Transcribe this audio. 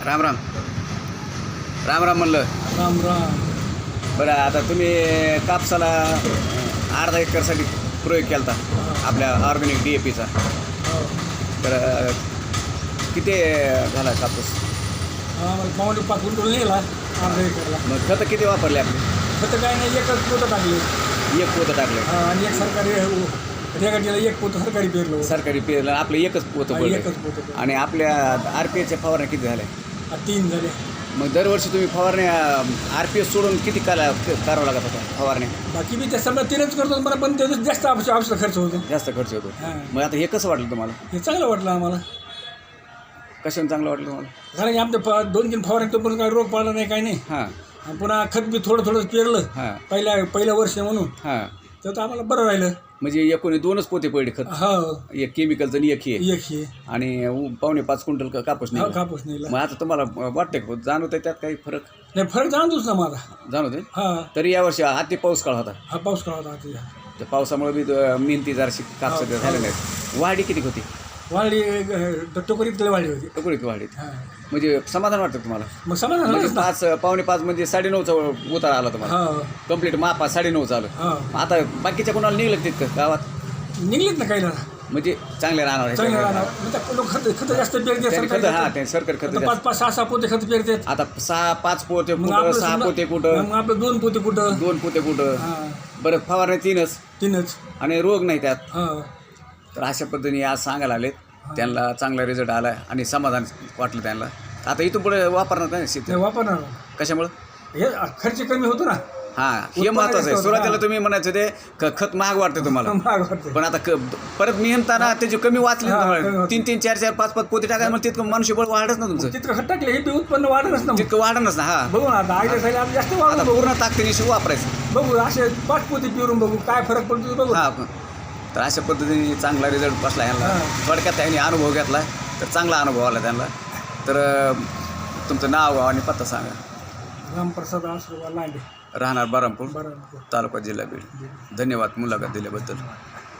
राम राम राम राम म्हणलं. राम राम. बरं, आता तुम्ही कापसाला अर्धा एकरसाठी प्रयोग केला होता आपल्या ऑर्गॅनिक DAPचा. हो. तर किती झाला कापूस? आम्हाला पावणे 5 क्विंटल नेला अर्धा एकरला. मग खतं किती वापरले आपले? खतं काय नाही, एकच पोतं टाकले. एक पोतं टाकले आणि एक सरकारी रेगाटीला एक पोतं सरकारी पेरलं. सरकारी पेरलं आपलं एकच पोतं पडलं. एकच पोतं. आणि आपल्या RPSच्या फवारण्या किती झाल्या? 3 झाले. मग दरवर्षी तुम्ही फवारण्या RPS सोडून किती करावं लागत होता फवारण्या? बाकी मी त्या सगळं 3च करतो, मला पण त्याचं जास्त औषध खर्च होतो. जास्त खर्च होतो. हां. मग आता हे कसं वाटलं तुम्हाला? हे चांगलं वाटलं आम्हाला. कशाने चांगलं वाटलं तुम्हाला? कारण की आमच्या 2-3 फवारण्या तो पण काही रोग पडला नाही, काही नाही. हां आणि पुन्हा खत बी थोडं पेरलं हां पहिल्या वर्ष म्हणून, हां. तर आम्हाला बरं राहिलं. म्हणजे एकूण 2च पोते पडले खत, हो. एक केमिकलचं आणि एक हे, एक हे आणि पावणे 5 क्विंटल कापूस नाही. कापूस नेला. मग आता तुम्हाला वाटतंय का जाणवत आहे त्यात काही फरक? नाही, फरक जाणतोच ना माझा. जाणवते. हा. तरी यावर्षी अति पाऊस काळ होता. हा पाऊस काळ होता आता. त्या पावसामुळे बी मेहनती जराशी कापसात झाले नाहीत. वाढी किती होती? वाढली टोकरीत वाढली होती. टोकरीत वाढीत. हा. म्हणजे समाधान वाटतं तुम्हाला? मग समाधान म्हणजे झालंच ना. पावणे 5 म्हणजे 9:30चा उतार आला तुम्हाला. हा. कंप्लीट मापा 9:30 आलं. हा. आता बाकीच्या कोणाला निघलं तितकं गावात? निघलीत ना काही ना म्हणजे चांगले राहणार चांगलं राहणार. खत जास्त पेरते सरकारी. हा, ते सरकारी खत 5-5, 6-6 पोते खत पेरतात. आता 5 पोते मग कुठं, आपलं 6 समजा- पोते कुठं, मग आपलं 2 पोते कुठं. 2 पोते कुठं. हा. बरं, फवारण्या 3च 3च. आणि रोग नाही त्यात. हा. तर अशा पद्धतीने आज सांगायला आलेत. त्यांना चांगला रिझल्ट आला आणि समाधान वाटलं त्यांना. आता इथून पुढे वापरणार नाही शेती? नाही वापरणार. कशामुळं? हे खर्च कमी होतो ना. हां, हे महत्त्वाचं आहे. सुरुवातीला तुम्ही म्हणायचं ते खत महाग वाटतं तुम्हाला, महाग वाटते. पण आता परत मेहनताना त्याची कमी वाचली हा, तुम्हाला. कमी वाचली. 3-3, 4-4, 5-5 पोते टाकायला मग तितकं मनुष्यबळ वाढत ना तुमचं. तितकं खत टाकले हे बी उत्पन्न वाढतच ना. तितकं वाढणच ना. हा, बघू ना आता आयडिया खाली आम्ही जास्त आता वाढू बघू. पूर्ण ताकदीने वापरायचं. बघू असे 5 पोते पिरून बघू काय फरक पडतो बघू. हा, तर अशा पद्धतीने चांगला रिझल्ट बसला यांना. हा. थोडक्यात त्यांनी अनुभव घेतला, तर चांगला अनुभव आला त्यांना. तर तुमचं नाव गाव आणि पत्ता सांगा. रामप्रसाद आश्रवा लांडे, राहणार बरमपूर, बरं. तालुका जिल्हा बीड. धन्यवाद मुलाखत दिल्याबद्दल.